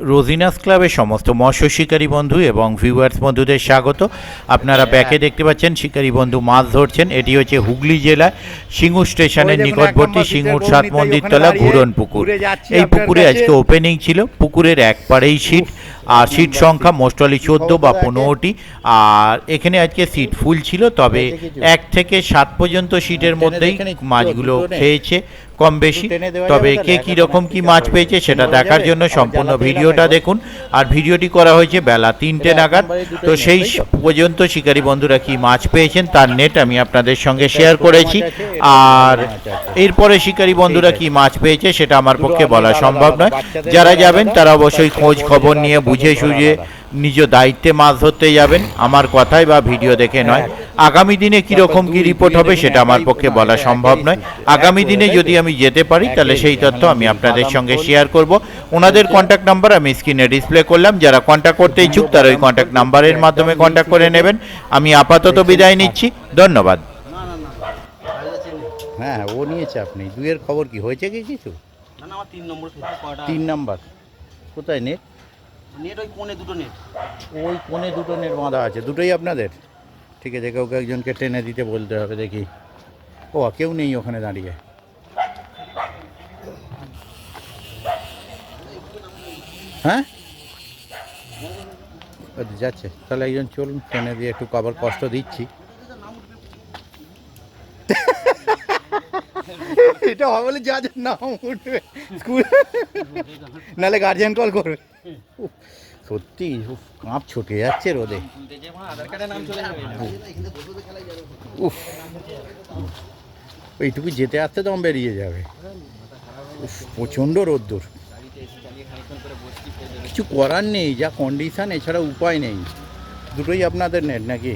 রোজিনাস ক্লাবের সমস্ত মৎস্য শিকারী বন্ধু এবং ভিউয়ার্স বন্ধুদের স্বাগত। আপনারা ব্যাকে দেখতে পাচ্ছেন শিকারী বন্ধু মাছ ধরছেন। এটি হচ্ছে হুগলি জেলায় সিঙ্গুর স্টেশনের নিকটবর্তী সিঙ্গুর সাত মন্দিরতলা ঘুরন পুকুর। এই পুকুরে আজকে ওপেনিং ছিল। পুকুরের এক পাড়েই সিট, আর সিট সংখ্যা মোস্টলি 14 বা 15টি। আর এখানে আজকে সিট ফুল ছিল, তবে 1 থেকে 7 পর্যন্ত সিটের মধ্যেই মাছগুলো খেয়েছে কম বেশি। তবে কে কীরকম কি মাছ পেয়েছে সেটা দেখার জন্য সম্পূর্ণ ভিডিওটা দেখুন। আর ভিডিওটি করা হয়েছে বেলা 3টে নাগাদ। তো সেই পর্যন্ত শিকারী বন্ধুরা কি মাছ পেয়েছেন তার নেট আমি আপনাদের সঙ্গে শেয়ার করেছি। আর এরপরে শিকারী বন্ধুরা কি মাছ পেয়েছে সেটা আমার পক্ষে বলা সম্ভব নয়। যারা যাবেন তারা অবশ্যই খোঁজ খবর নিয়ে বুঝে সুঝে নিজ দায়িত্বে মাছ ধরতে যাবেন, আমার কথায় বা ভিডিও দেখে নয়। আগামী দিনে কীরকম কী রিপোর্ট হবে সেটা আমার পক্ষে বলা সম্ভব নয়। আগামী দিনে যদি আমি যেতে পারি তাহলে সেই তথ্য আমি আপনাদের সঙ্গে শেয়ার করব। ওনাদের কন্ট্যাক্ট নাম্বার আমি স্ক্রিনে ডিসপ্লে করলাম। যারা কন্ট্যাক্ট করতে ইচ্ছুক তারা ওই কন্ট্যাক্ট নাম্বারের মাধ্যমে কন্ট্যাক্ট করে নেবেন। আমি আপাতত বিদায় নিচ্ছি, ধন্যবাদ। হ্যাঁ, ও নিয়েছে। আপনি দুইয়ের খবর কি হয়েছে কি কিছু? না না, আমার 3 নম্বর খেতে 3 নাম্বার কোথায় নেট? নেট ওই কোণে দুটো নেট। ওই কোণে দুটো নেট বাঁধা আছে, দুটোই আপনাদের? ঠিক আছে, কাউকে একজনকে টেনে দিতে বলতে হবে। দেখি, ও কেউ নেই ওখানে দাঁড়িয়ে। হ্যাঁ, যাচ্ছে। তাহলে একজন চলুন, টেনে দিয়ে একটু আবার কষ্ট দিচ্ছি। এটা হবে বলে যা যা নাম উঠবে স্কুল, নাহলে গার্জিয়ান কল করবে। সত্যি কাঁপ ছুটে যাচ্ছে রোদে। উফ, এইটুকু যেতে আসতে দম বেরিয়ে যাবে। উফ, প্রচণ্ড রোদ্দুর। কিছু করার নেই, যা কন্ডিশান, এছাড়া উপায় নেই। দুটোই আপনাদের নেট নাকি?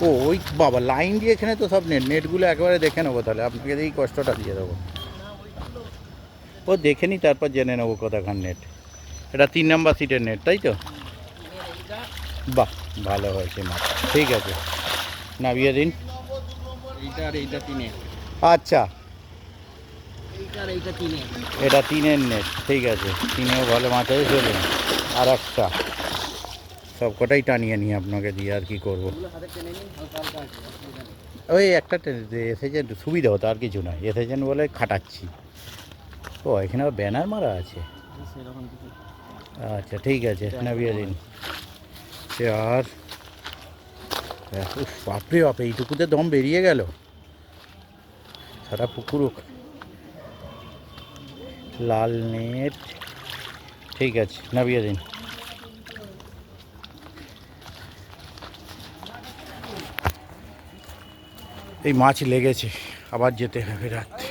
ও ওই বাবা, লাইন দিয়ে এখানে তো সব নেটগুলো একেবারে দেখে নেবো। তাহলে আপনাকে এই কষ্টটা দিয়ে দেবো। ও দেখে নি, তারপর জেনে নেবো কোথাকার নেট। এটা 3 নাম্বার সিটের নেট, তাই তো? বাহ, ভালো হয়েছে মাছ। ঠিক আছে, নামিয়ে দিন। এইটা 3-এ। আচ্ছা, এইটা 3-এ। এটা 3-এর নেট। ঠিক আছে, 3-এও ভালো মাছ আছে। চলুন আর একটা, সব কটাই টানিয়ে নিয়ে আপনাকে দিয়ে আর কি করবো। ওই একটা এসেছেন, সুবিধা হতো, আর কিছু নয়। এসেছেন বলে খাটাচ্ছি। ও এখানে আবার ব্যানার মারা আছে। আচ্ছা ঠিক আছে, নামিয়ে দিন। আর বাপরে বাপ, এইটুকুতে দম বেরিয়ে গেল। সারা পুকুর লাল নেট। ঠিক আছে, নামিয়ে দিন। এই মাছ লেগেছে, আবার যেতে হবে রাত্রে।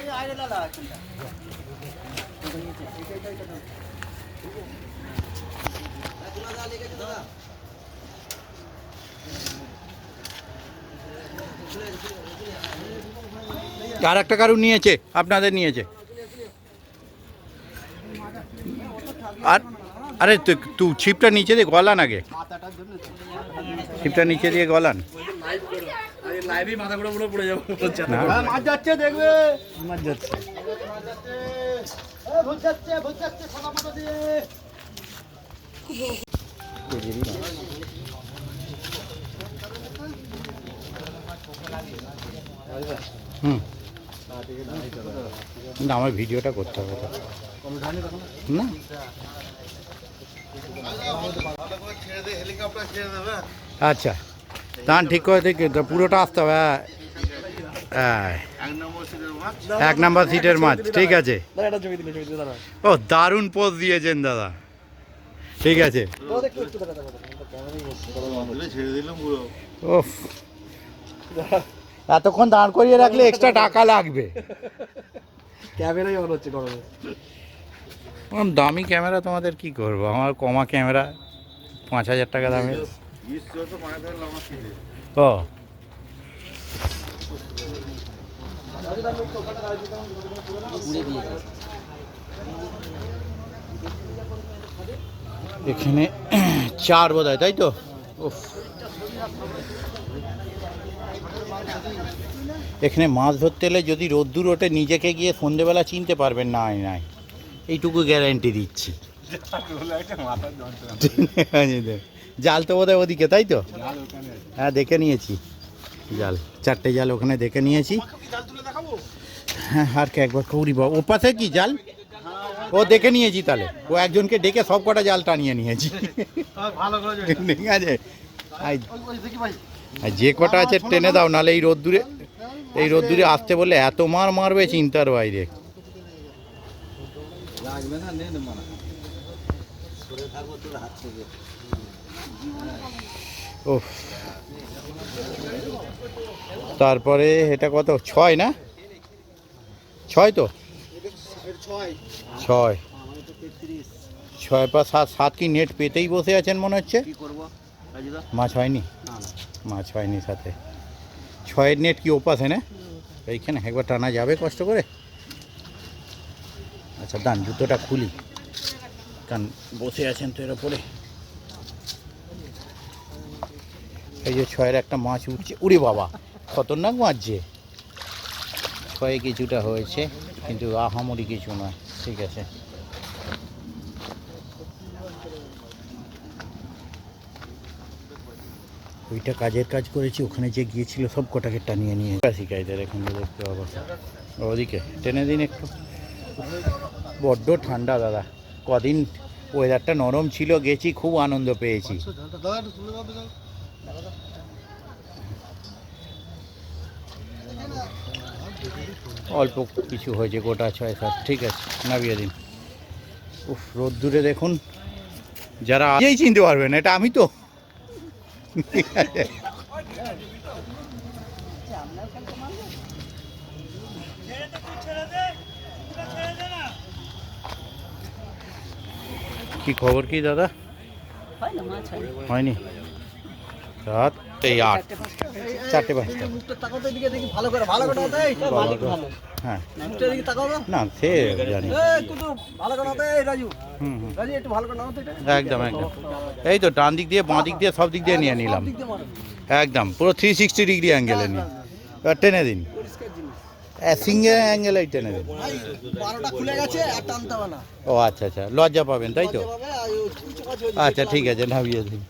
আর একটা কারণ নিয়েছে, আপনাদের নিয়েছে। আর আরে তুই ছিপটা নিচে দিয়ে গলান আগে, ছিপটা নিচে দিয়ে গলান। লাইভে মাথা ঘুরে পড়ে যাবো। মাছ যাচ্ছে, দেখবে মাছ যাচ্ছে। হুম, না আমার ভিডিওটা করতে হবে না। আচ্ছা, দান ঠিক করে দেখি, পুরোটা আসতে হবে। হ্যাঁ, 1 নাম্বার সিটের মাছ। ঠিক আছে। ও দারুণ পোজ দিয়েছেন দাদা। ঠিক আছে। ওফ, এতক্ষণ দাঁড় করিয়ে রাখলে এক্সট্রা টাকা লাগবে। ক্যামেরাই অন হচ্ছে গরমে। দামি ক্যামেরা তোমাদের কি করবো, আমার কমা ক্যামেরা 5000 টাকা দামের। ও এখানে 4 বোধহয়, তাই তো? উফ, এখানে মাছ ধরতে এলে যদি রোদ্দুর ওঠে, নিজেকে গিয়ে সন্ধেবেলা চিনতে পারবেন না। নাই এইটুকু গ্যারান্টি দিচ্ছি। জাল তো বোধহয় ওদিকে, তাই তো? হ্যাঁ, দেখে নিয়েছি জাল, 4টে জাল ওখানে দেখে নিয়েছি। হ্যাঁ, আর কে একবার কৌরি বাবু ও পাশে কি জাল ও দেখে নিয়েছি, তাহলে ও একজনকে ডেকে সব কটা জাল টানিয়ে নিয়েছি। ঠিক আছে, আর যে কটা আছে টেনে দাও, নাহলে এই রোদ্দুরে আসতে বললে এত মারবে চিন্তার বাইরে। ও তারপরে এটা কত, 6 না? 6 তো, 6 6 + 7 কি নেট পেতেই বসে আছেন মনে হচ্ছে। মাছ হয়নি, মাছ হয়নি সাথে। 6-এর নেট কি ওপাশে না এইখানে একবার টানা যাবে কষ্ট করে? আচ্ছা দান জুতোটা খুলি, কারণ বসে আছেন তো এর ওপরে। এই যে 6-এর একটা মাছ উঠছে, উড়ে বাবা খতরনাক মাছ যে। 6-এ কিছুটা হয়েছে, কিন্তু আহামরি কিছু নয়। ঠিক আছে, ওইটা কাজের কাজ করেছি, ওখানে যে গিয়েছিল সব কটাকে টানিয়ে নিয়ে শিকাইদের এখন দেখতে পাবো। ওদিকে টেনে দিন একটু। বড্ড ঠান্ডা দাদা, কদিন ওয়েদারটা নরম ছিল, গেছি খুব আনন্দ পেয়েছি। অল্প কিছু হয়েছে, গোটা 6-7। ঠিক আছে, নামিয়ে দিন। উফ, রোদ্দুরে দেখুন, যারা এই চিনতে পারবেন এটা আমি তো। কি খবর কি দাদা? হয়নি, 7-8 4টে 5টা। হ্যাঁ না, সে জানি। একদম একদম, এই তো ডান দিক দিয়ে বাঁ দিক দিয়ে সব দিক দিয়ে নিয়ে নিলাম, একদম পুরো 360 ডিগ্রি অ্যাঙ্গেলে নিই। এবার টেনে দিন, সিঙ্গেল অ্যাঙ্গেলে টেনে দিন। ও আচ্ছা আচ্ছা, লজ্জা পাবেন তাই তো? আচ্ছা ঠিক আছে, নামিয়ে দিন।